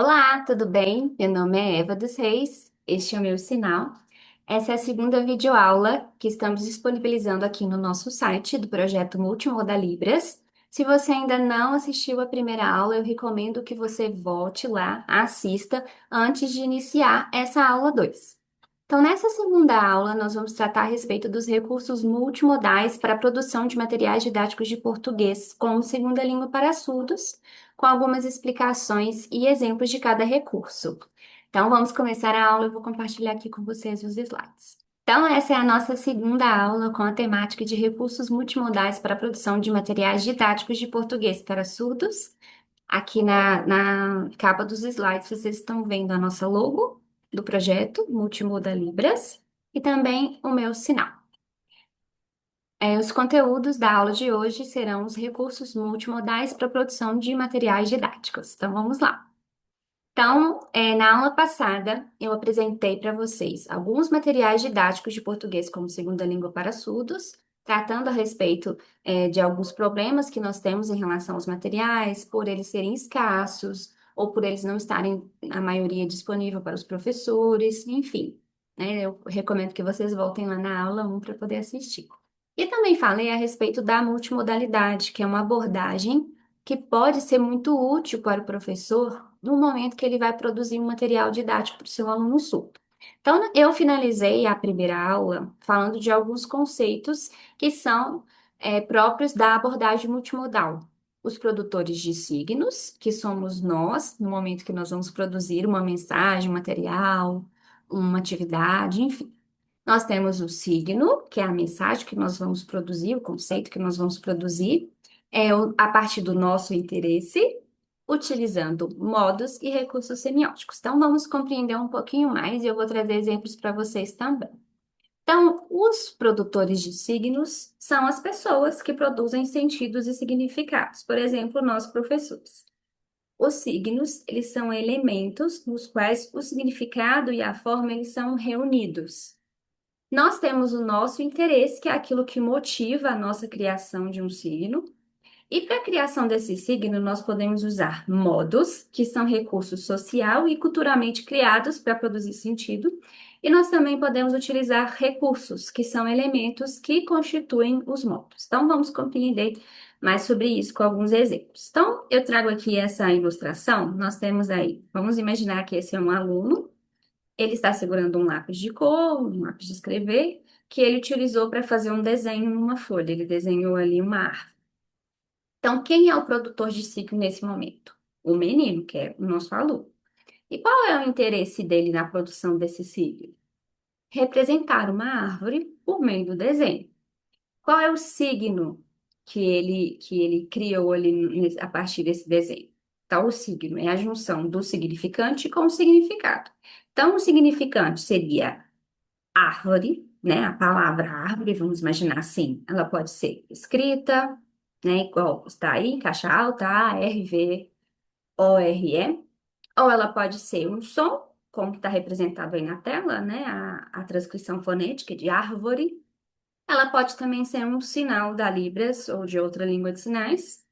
Olá, tudo bem? Meu nome é Eva dos Reis, este é o meu sinal. Essa é a segunda videoaula que estamos disponibilizando aqui no nosso site do projeto Multimodal Libras. Se você ainda não assistiu a primeira aula, eu recomendo que você volte lá, assista antes de iniciar essa aula 2. Então, nessa segunda aula, nós vamos tratar a respeito dos recursos multimodais para a produção de materiais didáticos de português como segunda língua para surdos, com algumas explicações e exemplos de cada recurso. Então, vamos começar a aula. Eu vou compartilhar aqui com vocês os slides. Então, essa é a nossa segunda aula com a temática de recursos multimodais para a produção de materiais didáticos de português para surdos. Aqui na capa dos slides, vocês estão vendo a nossa logo do projeto Multimuda Libras e também o meu sinal. Os conteúdos da aula de hoje serão os recursos multimodais para a produção de materiais didáticos. Então, vamos lá. Então, na aula passada, eu apresentei para vocês alguns materiais didáticos de português como segunda língua para surdos, tratando a respeito, de alguns problemas que nós temos em relação aos materiais, por eles serem escassos ou por eles não estarem, a maioria, disponível para os professores, enfim, né? Eu recomendo que vocês voltem lá na aula 1 para poder assistir. E também falei a respeito da multimodalidade, que é uma abordagem que pode ser muito útil para o professor no momento que ele vai produzir um material didático para o seu aluno surdo. Então, eu finalizei a primeira aula falando de alguns conceitos que são próprios da abordagem multimodal. Os produtores de signos, que somos nós, no momento que nós vamos produzir uma mensagem, um material, uma atividade, enfim. Nós temos o signo, que é a mensagem que nós vamos produzir, o conceito que nós vamos produzir, a partir do nosso interesse, utilizando modos e recursos semióticos. Então, vamos compreender um pouquinho mais e eu vou trazer exemplos para vocês também. Então, os produtores de signos são as pessoas que produzem sentidos e significados, por exemplo, nós professores. Os signos, eles são elementos nos quais o significado e a forma eles são reunidos. Nós temos o nosso interesse, que é aquilo que motiva a nossa criação de um signo. E para a criação desse signo, nós podemos usar modos, que são recursos social e culturalmente criados para produzir sentido. E nós também podemos utilizar recursos, que são elementos que constituem os modos. Então, vamos compreender mais sobre isso com alguns exemplos. Então, eu trago aqui essa ilustração. Nós temos aí, vamos imaginar que esse é um aluno. Ele está segurando um lápis de cor, um lápis de escrever, que ele utilizou para fazer um desenho numa folha. Ele desenhou ali uma árvore. Então, quem é o produtor de signo nesse momento? O menino, que é o nosso aluno. E qual é o interesse dele na produção desse signo? Representar uma árvore por meio do desenho. Qual é o signo que ele criou ali a partir desse desenho? Então, o signo é a junção do significante com o significado. Então, o significante seria árvore, né? A palavra árvore, vamos imaginar assim, ela pode ser escrita, né? Igual está aí, em caixa alta, ARVORE, ou ela pode ser um som, como está representado aí na tela, né? A transcrição fonética de árvore. Ela pode também ser um sinal da Libras ou de outra língua de sinais.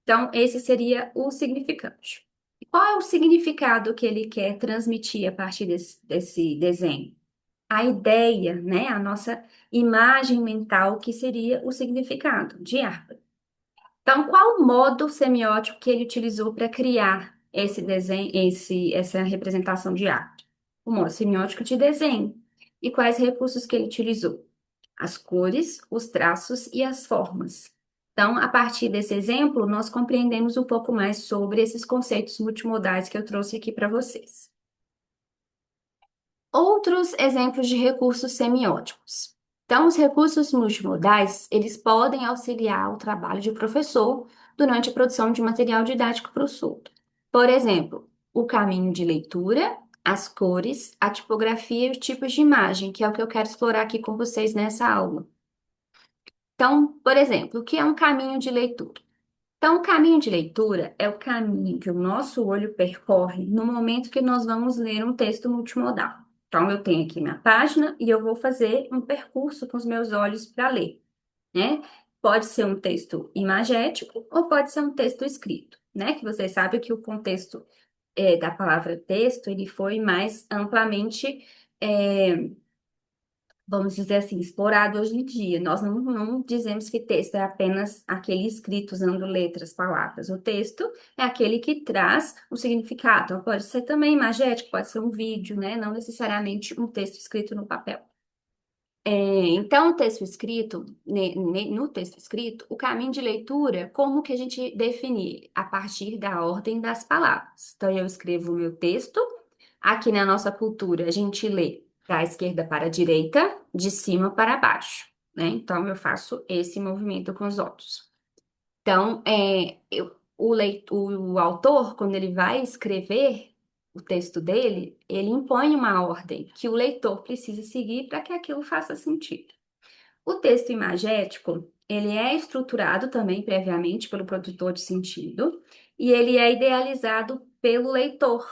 Então, esse seria o significante. E qual é o significado que ele quer transmitir a partir desse desenho? A ideia, né? A nossa imagem mental, que seria o significado de árvore. Então, qual o modo semiótico que ele utilizou para criar esse desenho, essa representação de árvore? O modo semiótico de desenho. E quais recursos que ele utilizou? As cores, os traços e as formas. Então, a partir desse exemplo, nós compreendemos um pouco mais sobre esses conceitos multimodais que eu trouxe aqui para vocês. Outros exemplos de recursos semióticos. Então, os recursos multimodais, eles podem auxiliar o trabalho de professor durante a produção de material didático para o surdo. Por exemplo, o caminho de leitura, as cores, a tipografia e os tipos de imagem, que é o que eu quero explorar aqui com vocês nessa aula. Então, por exemplo, o que é um caminho de leitura? Então, o caminho de leitura é o caminho que o nosso olho percorre no momento que nós vamos ler um texto multimodal. Então, eu tenho aqui minha página e eu vou fazer um percurso com os meus olhos para ler, né? Pode ser um texto imagético ou pode ser um texto escrito, né? Que vocês sabem que o contexto da palavra texto, ele foi mais amplamente, é, vamos dizer assim, explorado hoje em dia. Nós não dizemos que texto é apenas aquele escrito usando letras, palavras. O texto é aquele que traz um significado. Então, pode ser também imagético, pode ser um vídeo, né? Não necessariamente um texto escrito no papel. Então, o texto escrito, no texto escrito, o caminho de leitura, como que a gente definir? A partir da ordem das palavras. Então, eu escrevo o meu texto. Aqui na nossa cultura, a gente lê da esquerda para a direita, de cima para baixo, né? Então, eu faço esse movimento com os olhos. Então, o autor, quando ele vai escrever o texto dele, ele impõe uma ordem que o leitor precisa seguir para que aquilo faça sentido. O texto imagético, ele é estruturado também previamente pelo produtor de sentido e ele é idealizado pelo leitor,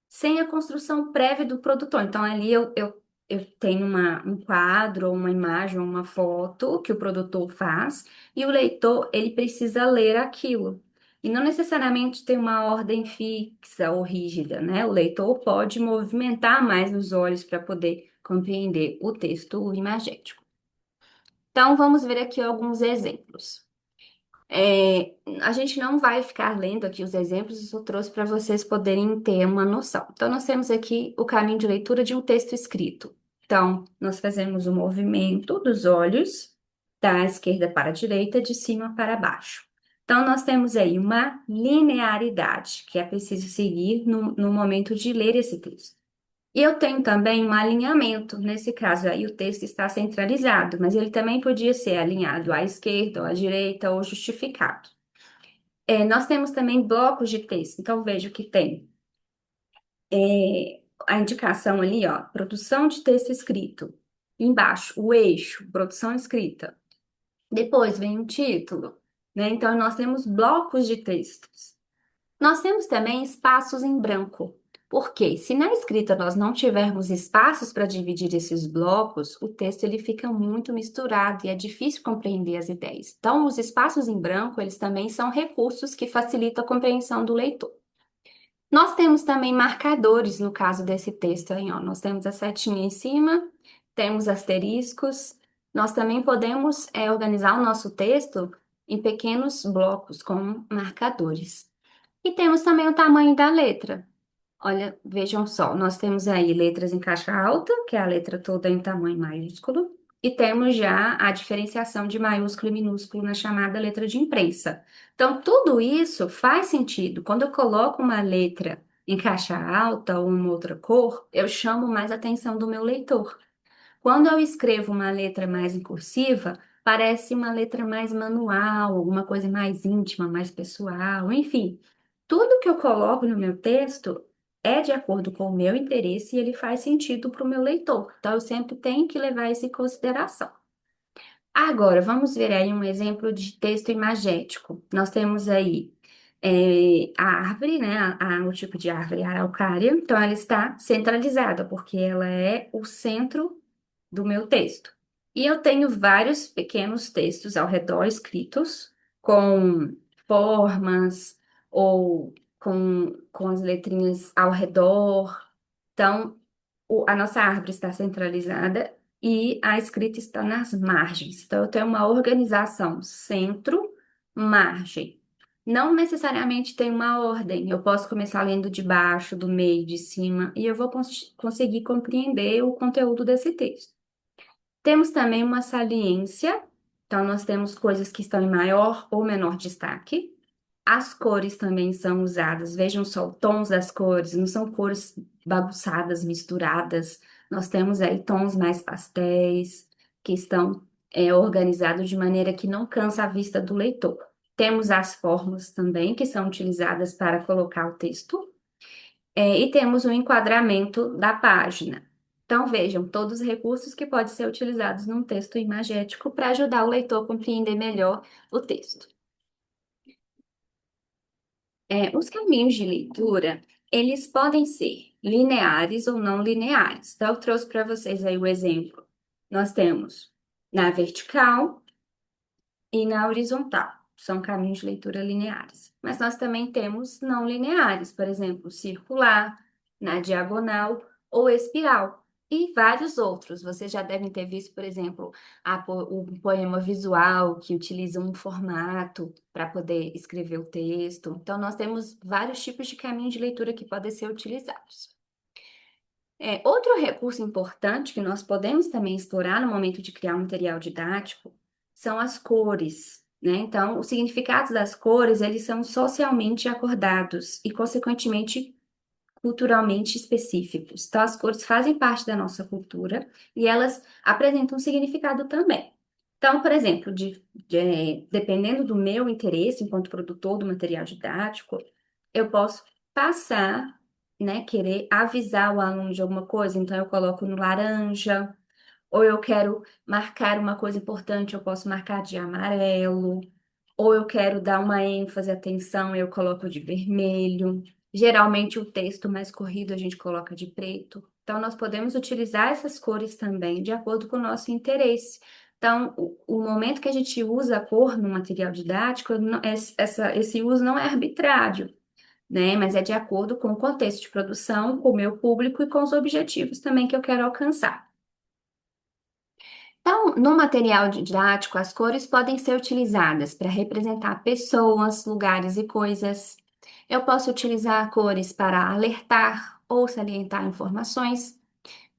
sem a construção prévia do produtor. Então, ali eu tenho um quadro, ou uma imagem, ou uma foto que o produtor faz, e o leitor, ele precisa ler aquilo. E não necessariamente tem uma ordem fixa ou rígida, né? O leitor pode movimentar mais os olhos para poder compreender o texto imagético. Então, vamos ver aqui alguns exemplos. A gente não vai ficar lendo aqui os exemplos, eu só trouxe para vocês poderem ter uma noção. Então, nós temos aqui o caminho de leitura de um texto escrito. Então, nós fazemos o movimento dos olhos da esquerda para a direita, de cima para baixo. Então, nós temos aí uma linearidade que é preciso seguir no momento de ler esse texto. E eu tenho também um alinhamento, nesse caso aí o texto está centralizado, mas ele também podia ser alinhado à esquerda ou à direita ou justificado. Nós temos também blocos de texto, então vejo que tem a indicação ali, ó, produção de texto escrito. Embaixo, o eixo, produção escrita. Depois vem o título, né? Então nós temos blocos de textos. Nós temos também espaços em branco, porque se na escrita nós não tivermos espaços para dividir esses blocos, o texto ele fica muito misturado e é difícil compreender as ideias. Então, os espaços em branco, eles também são recursos que facilitam a compreensão do leitor. Nós temos também marcadores no caso desse texto aí, ó. Nós temos a setinha em cima, temos asteriscos. Nós também podemos organizar o nosso texto em pequenos blocos com marcadores. E temos também o tamanho da letra. Olha, vejam só, nós temos aí letras em caixa alta, que é a letra toda em tamanho maiúsculo, e temos já a diferenciação de maiúsculo e minúsculo na chamada letra de imprensa. Então, tudo isso faz sentido. Quando eu coloco uma letra em caixa alta ou uma outra cor, eu chamo mais a atenção do meu leitor. Quando eu escrevo uma letra mais em cursiva, parece uma letra mais manual, alguma coisa mais íntima, mais pessoal, enfim. Tudo que eu coloco no meu texto é de acordo com o meu interesse e ele faz sentido para o meu leitor. Então, eu sempre tenho que levar isso em consideração. Agora, vamos ver aí um exemplo de texto imagético. Nós temos aí a árvore, né? O tipo de árvore, a araucária. Então, ela está centralizada, porque ela é o centro do meu texto. E eu tenho vários pequenos textos ao redor escritos com formas ou com as letrinhas ao redor. Então, a nossa árvore está centralizada e a escrita está nas margens. Então, eu tenho uma organização centro, margem. Não necessariamente tem uma ordem. Eu posso começar lendo de baixo, do meio, de cima, e eu vou conseguir compreender o conteúdo desse texto. Temos também uma saliência, então nós temos coisas que estão em maior ou menor destaque. As cores também são usadas, vejam só, tons das cores, não são cores bagunçadas, misturadas. Nós temos aí tons mais pastéis, que estão organizados de maneira que não cansa a vista do leitor. Temos as formas também, que são utilizadas para colocar o texto. E temos o enquadramento da página. Então, vejam, todos os recursos que podem ser utilizados num texto imagético para ajudar o leitor a compreender melhor o texto. Os caminhos de leitura, eles podem ser lineares ou não lineares. Então, eu trouxe para vocês aí o exemplo. Nós temos na vertical e na horizontal. são caminhos de leitura lineares. Mas nós também temos não lineares, por exemplo, circular, na diagonal ou espiral. E vários outros. Vocês já devem ter visto, por exemplo, o poema visual, que utiliza um formato para poder escrever o texto. Então, nós temos vários tipos de caminhos de leitura que podem ser utilizados. Outro recurso importante que nós podemos também explorar no momento de criar um material didático são as cores, né? Então, os significados das cores, eles são socialmente acordados e, consequentemente, culturalmente específicos. Então, as cores fazem parte da nossa cultura e elas apresentam um significado também. Então, por exemplo, dependendo do meu interesse enquanto produtor do material didático, eu posso passar, né, querer avisar o aluno de alguma coisa, então eu coloco no laranja, ou eu quero marcar uma coisa importante, eu posso marcar de amarelo, ou eu quero dar uma ênfase, atenção, eu coloco de vermelho. Geralmente o texto mais corrido a gente coloca de preto. Então, nós podemos utilizar essas cores também de acordo com o nosso interesse. Então, o momento que a gente usa a cor no material didático, esse uso não é arbitrário, né? Mas é de acordo com o contexto de produção, com o meu público e com os objetivos também que eu quero alcançar. Então, no material didático, as cores podem ser utilizadas para representar pessoas, lugares e coisas. Eu posso utilizar cores para alertar ou salientar informações.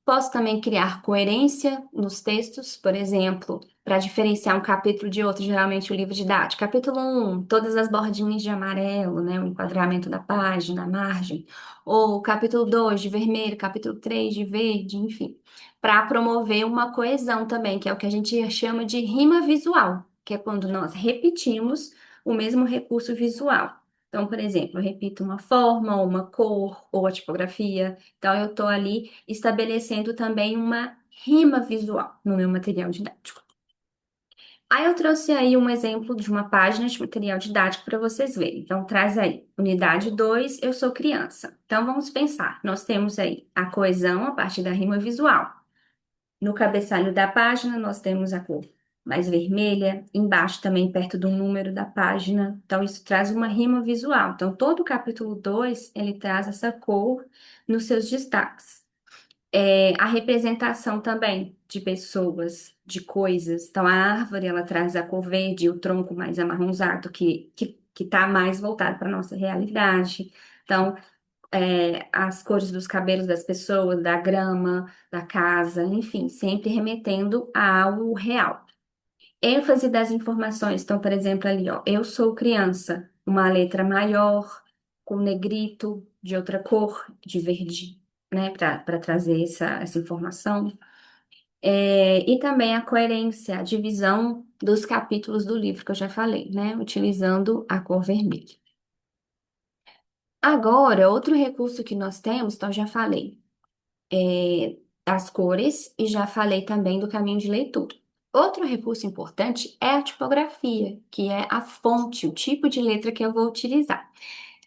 Posso também criar coerência nos textos, por exemplo, para diferenciar um capítulo de outro, geralmente o livro didático. Capítulo 1, todas as bordinhas de amarelo, né, o enquadramento da página, a margem. Ou capítulo 2, de vermelho, capítulo 3, de verde, enfim. Para promover uma coesão também, que é o que a gente chama de rima visual, que é quando nós repetimos o mesmo recurso visual. Então, por exemplo, eu repito uma forma, ou uma cor, ou a tipografia. Então, eu estou ali estabelecendo também uma rima visual no meu material didático. Aí eu trouxe aí um exemplo de uma página de material didático para vocês verem. Então, traz aí, unidade 2, eu sou criança. Então, vamos pensar. Nós temos aí a coesão a partir da rima visual. No cabeçalho da página, nós temos a cor mais vermelha, embaixo também perto do número da página. Então, isso traz uma rima visual. Então, todo o capítulo 2 ele traz essa cor nos seus destaques. A representação também de pessoas, de coisas. Então, a árvore, ela traz a cor verde, o tronco mais amarronzado, que está mais voltado para a nossa realidade. Então, as cores dos cabelos das pessoas, da grama, da casa, enfim, sempre remetendo a algo real. ênfase das informações. Então, por exemplo, ali, ó, eu sou criança, uma letra maior, com negrito de outra cor, de verde, né, para trazer essa informação. E também a coerência, a divisão dos capítulos do livro que eu já falei, né, utilizando a cor vermelha. Agora, outro recurso que nós temos, então eu já falei das cores e já falei também do caminho de leitura. Outro recurso importante é a tipografia, que é a fonte, o tipo de letra que eu vou utilizar.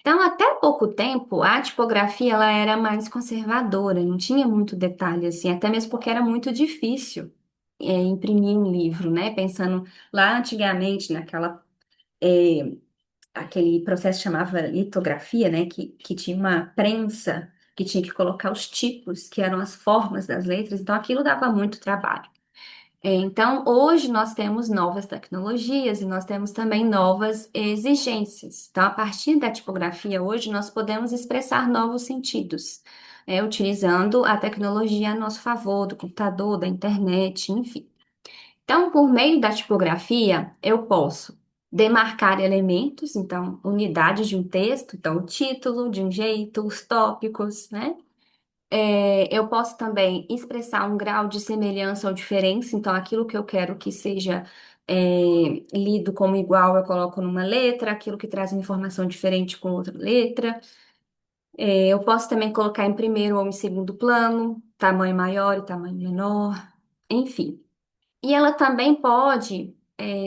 Então, até pouco tempo, a tipografia ela era mais conservadora, não tinha muito detalhe assim, até mesmo porque era muito difícil imprimir um livro, né? Pensando lá antigamente é, aquele processo chamava litografia, né? Que tinha uma prensa que tinha que colocar os tipos, que eram as formas das letras, então aquilo dava muito trabalho. Então, hoje nós temos novas tecnologias e nós temos também novas exigências. Então, a partir da tipografia, hoje nós podemos expressar novos sentidos, utilizando a tecnologia a nosso favor, do computador, da internet, enfim. Então, por meio da tipografia, eu posso demarcar elementos, então, unidades de um texto, então, o título de um jeito, os tópicos, né? Eu posso também expressar um grau de semelhança ou diferença, então, aquilo que eu quero que seja lido como igual, eu coloco numa letra, aquilo que traz uma informação diferente com outra letra. Eu posso também colocar em primeiro ou em segundo plano, tamanho maior e tamanho menor, enfim. E ela também pode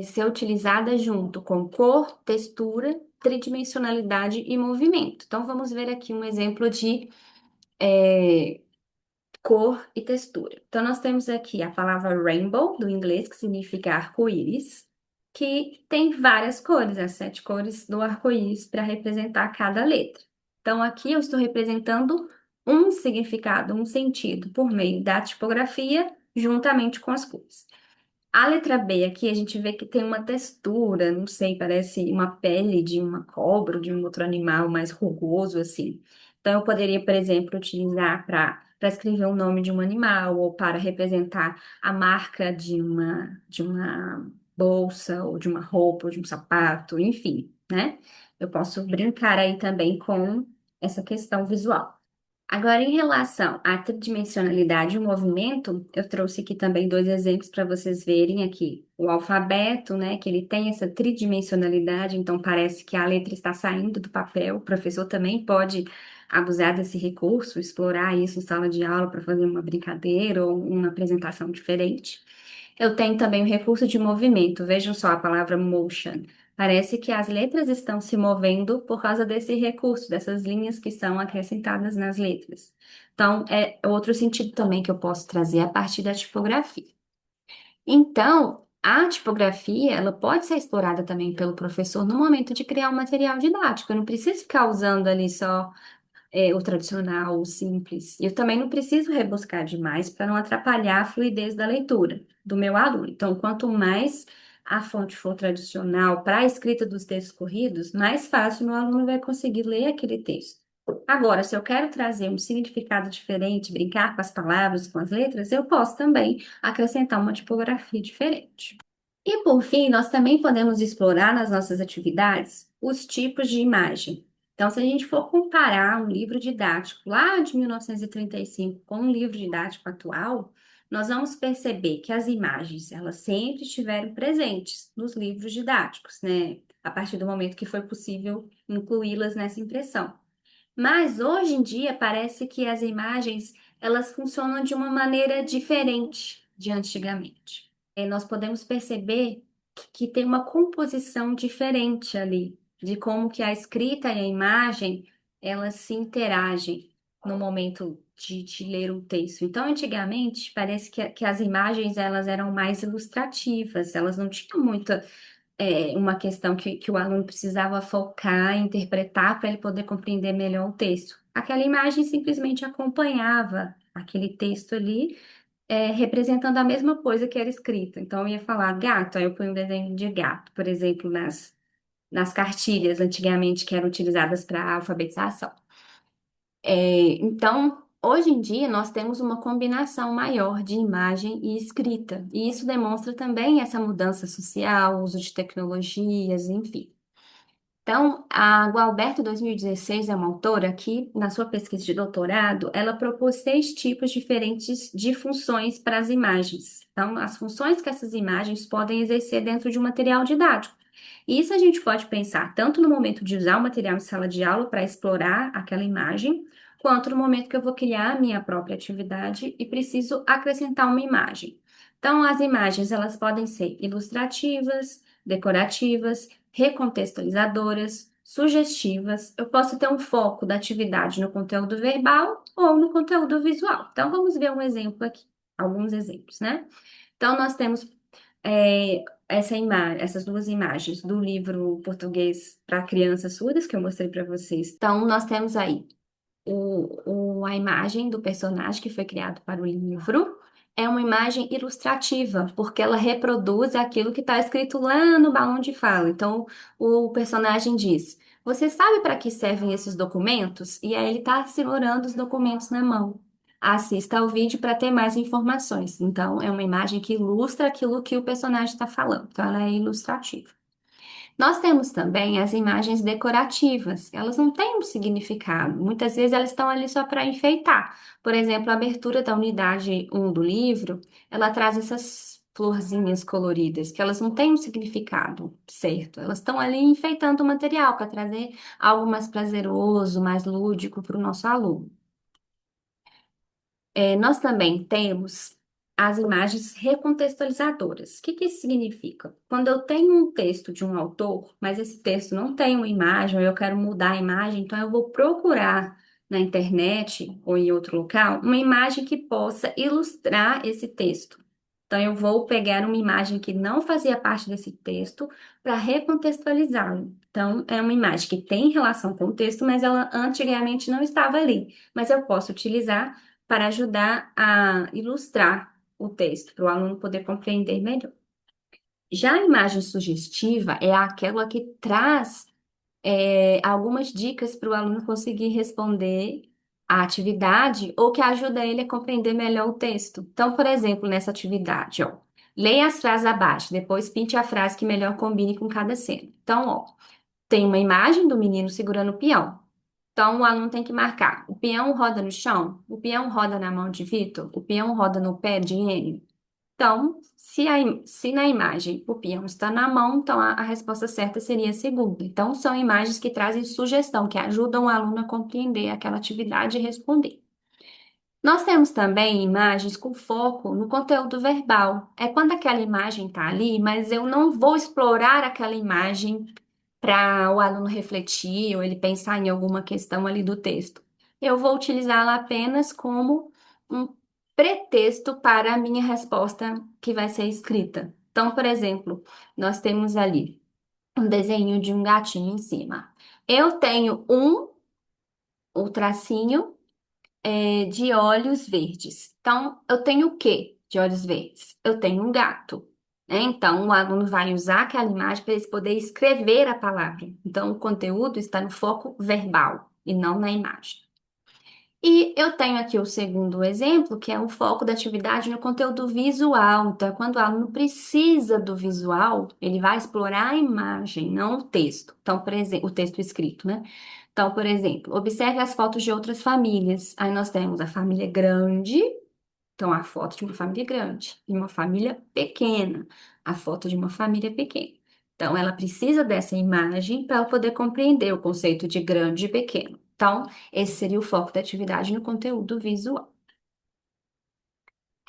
ser utilizada junto com cor, textura, tridimensionalidade e movimento. Então, vamos ver aqui um exemplo de é, cor e textura. Então, nós temos aqui a palavra rainbow, do inglês, que significa arco-íris. que tem várias cores, as 7 cores do arco-íris para representar cada letra. Então, aqui eu estou representando um significado, um sentido, por meio da tipografia, juntamente com as cores. A letra B aqui a gente vê que tem uma textura, não sei, parece uma pele de uma cobra ou de um outro animal mais rugoso assim. Então eu poderia, por exemplo, utilizar para escrever o nome de um animal ou para representar a marca de uma bolsa ou de uma roupa ou de um sapato, enfim, né? Eu posso brincar aí também com essa questão visual. Agora, em relação à tridimensionalidade e o movimento, eu trouxe aqui também dois exemplos para vocês verem aqui. O alfabeto, né, que ele tem essa tridimensionalidade, então parece que a letra está saindo do papel. O professor também pode abusar desse recurso, explorar isso em sala de aula para fazer uma brincadeira ou uma apresentação diferente. Eu tenho também o recurso de movimento. Vejam só a palavra motion. Parece que as letras estão se movendo por causa desse recurso, dessas linhas que são acrescentadas nas letras. Então, é outro sentido também que eu posso trazer a partir da tipografia. Então, a tipografia, ela pode ser explorada também pelo professor no momento de criar um material didático. Eu não preciso ficar usando ali só o tradicional, o simples. Eu também não preciso rebuscar demais para não atrapalhar a fluidez da leitura do meu aluno. Então, quanto mais a fonte for tradicional para a escrita dos textos corridos, mais fácil o meu aluno vai conseguir ler aquele texto. Agora, se eu quero trazer um significado diferente, brincar com as palavras, com as letras, eu posso também acrescentar uma tipografia diferente. E por fim, nós também podemos explorar nas nossas atividades os tipos de imagem. Então, se a gente for comparar um livro didático lá de 1935 com um livro didático atual, nós vamos perceber que as imagens, elas sempre estiveram presentes nos livros didáticos, né? A partir do momento que foi possível incluí-las nessa impressão. Mas hoje em dia parece que as imagens, elas funcionam de uma maneira diferente de antigamente. Nós podemos perceber que tem uma composição diferente ali, de como que a escrita e a imagem, elas se interagem no momento de ler o texto. Então, antigamente, parece que as imagens, elas eram mais ilustrativas, elas não tinham muita, uma questão que o aluno precisava focar, interpretar para ele poder compreender melhor o texto. Aquela imagem simplesmente acompanhava aquele texto ali representando a mesma coisa que era escrita. Então, eu ia falar gato, aí eu ponho um desenho de gato, por exemplo, nas cartilhas antigamente que eram utilizadas para alfabetização. Então, hoje em dia, nós temos uma combinação maior de imagem e escrita, e isso demonstra também essa mudança social, uso de tecnologias, enfim. Então, a Gualberto 2016 é uma autora que, na sua pesquisa de doutorado, ela propôs 6 tipos diferentes de funções para as imagens. Então, as funções que essas imagens podem exercer dentro de um material didático. E isso a gente pode pensar tanto no momento de usar o material em sala de aula para explorar aquela imagem, quanto no momento que eu vou criar a minha própria atividade e preciso acrescentar uma imagem. Então, as imagens, elas podem ser ilustrativas, decorativas, recontextualizadoras, sugestivas. Eu posso ter um foco da atividade no conteúdo verbal ou no conteúdo visual. Então, vamos ver um exemplo aqui, alguns exemplos, né? Então, nós temos essas duas imagens do livro português para crianças surdas que eu mostrei para vocês. Então, nós temos aí a imagem do personagem que foi criado para o livro é uma imagem ilustrativa, porque ela reproduz aquilo que está escrito lá no balão de fala. Então, o personagem diz: Você sabe para que servem esses documentos? E aí ele está segurando os documentos na mão. Assista ao vídeo para ter mais informações. Então, é uma imagem que ilustra aquilo que o personagem está falando. Então, ela é ilustrativa. Nós temos também as imagens decorativas. Elas não têm um significado. Muitas vezes elas estão ali só para enfeitar. Por exemplo, a abertura da unidade 1 do livro, ela traz essas florzinhas coloridas, que elas não têm um significado certo. Elas estão ali enfeitando o material para trazer algo mais prazeroso, mais lúdico para o nosso aluno. Nós também temos as imagens recontextualizadoras. O que que isso significa? Quando eu tenho um texto de um autor, mas esse texto não tem uma imagem, ou eu quero mudar a imagem, então eu vou procurar na internet ou em outro local uma imagem que possa ilustrar esse texto. Então, eu vou pegar uma imagem que não fazia parte desse texto para recontextualizá-lo. Então, é uma imagem que tem relação com o texto, mas ela antigamente não estava ali. Mas eu posso utilizar para ajudar a ilustrar o texto, para o aluno poder compreender melhor. Já a imagem sugestiva é aquela que traz algumas dicas para o aluno conseguir responder a atividade ou que ajuda ele a compreender melhor o texto. Então, por exemplo, nessa atividade, ó, leia as frases abaixo, depois pinte a frase que melhor combine com cada cena. Então, ó, tem uma imagem do menino segurando o peão. Então, o aluno tem que marcar: o peão roda no chão, o peão roda na mão de Vitor, o peão roda no pé de Enio. Então, se na imagem o peão está na mão, então a resposta certa seria a segunda. Então, são imagens que trazem sugestão, que ajudam o aluno a compreender aquela atividade e responder. Nós temos também imagens com foco no conteúdo verbal. É quando aquela imagem está ali, mas eu não vou explorar aquela imagem para o aluno refletir ou ele pensar em alguma questão ali do texto. Eu vou utilizá-la apenas como um pretexto para a minha resposta que vai ser escrita. Então, por exemplo, nós temos ali um desenho de um gatinho em cima. Eu tenho o tracinho de olhos verdes. Então, eu tenho o quê de olhos verdes? Eu tenho um gato, né? Então, o aluno vai usar aquela imagem para ele poder escrever a palavra. Então, o conteúdo está no foco verbal e não na imagem. E eu tenho aqui o segundo exemplo, que é o foco da atividade no conteúdo visual. Então, quando o aluno precisa do visual, ele vai explorar a imagem, não o texto. Então, por exemplo, o texto escrito, né? Então, por exemplo, observe as fotos de outras famílias. Aí nós temos a família grande, então a foto de uma família grande, e uma família pequena, a foto de uma família pequena. Então, ela precisa dessa imagem para ela poder compreender o conceito de grande e pequeno. Então, esse seria o foco da atividade no conteúdo visual.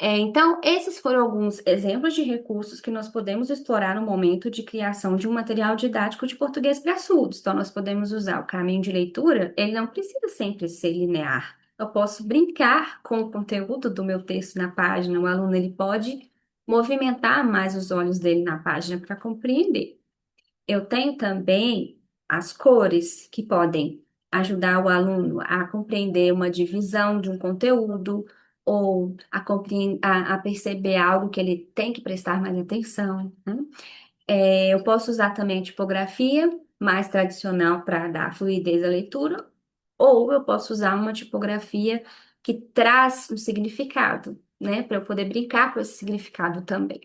Então, esses foram alguns exemplos de recursos que nós podemos explorar no momento de criação de um material didático de português para surdos. Então, nós podemos usar o caminho de leitura, ele não precisa sempre ser linear. Eu posso brincar com o conteúdo do meu texto na página, o aluno ele pode movimentar mais os olhos dele na página para compreender. Eu tenho também as cores que podem ajudar o aluno a compreender uma divisão de um conteúdo ou a perceber algo que ele tem que prestar mais atenção, né? Eu posso usar também a tipografia mais tradicional para dar fluidez à leitura, ou eu posso usar uma tipografia que traz um significado, né, para eu poder brincar com esse significado também.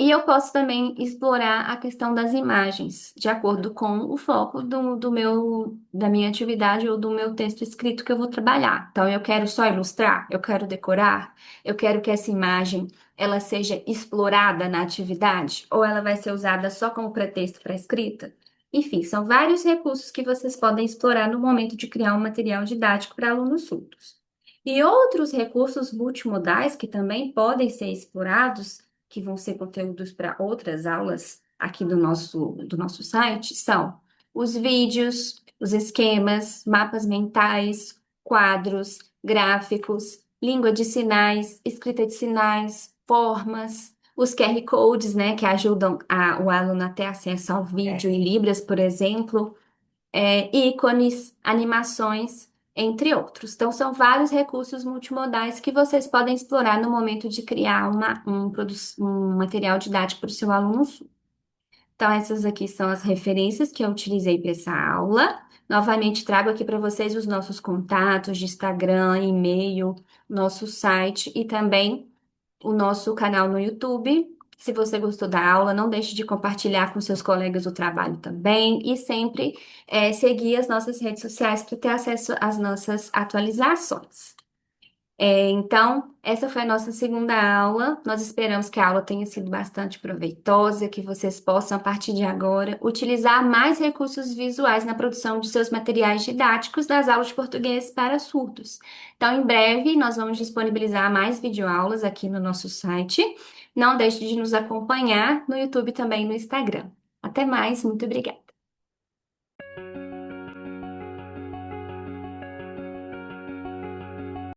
E eu posso também explorar a questão das imagens, de acordo com o foco da minha atividade ou do meu texto escrito que eu vou trabalhar. Então, eu quero só ilustrar, eu quero decorar, eu quero que essa imagem ela seja explorada na atividade, ou ela vai ser usada só como pretexto para a escrita. Enfim, são vários recursos que vocês podem explorar no momento de criar um material didático para alunos surdos. E outros recursos multimodais que também podem ser explorados que vão ser conteúdos para outras aulas aqui do nosso site são os vídeos, os esquemas, mapas mentais, quadros, gráficos, língua de sinais, escrita de sinais, formas, os QR Codes, né, que ajudam o aluno a ter acesso ao vídeo em Libras, por exemplo, ícones, animações, entre outros. Então, são vários recursos multimodais que vocês podem explorar no momento de criar um material didático para o seu aluno. Então, essas aqui são as referências que eu utilizei para essa aula. Novamente, trago aqui para vocês os nossos contatos de Instagram, e-mail, nosso site e também o nosso canal no YouTube. Se você gostou da aula, não deixe de compartilhar com seus colegas o trabalho também e sempre seguir as nossas redes sociais para ter acesso às nossas atualizações. Então, essa foi a nossa segunda aula. Nós esperamos que a aula tenha sido bastante proveitosa, que vocês possam, a partir de agora, utilizar mais recursos visuais na produção de seus materiais didáticos das aulas de português para surdos. Então, em breve, nós vamos disponibilizar mais videoaulas aqui no nosso site. Não deixe de nos acompanhar no YouTube e também no Instagram. Até mais, muito obrigada.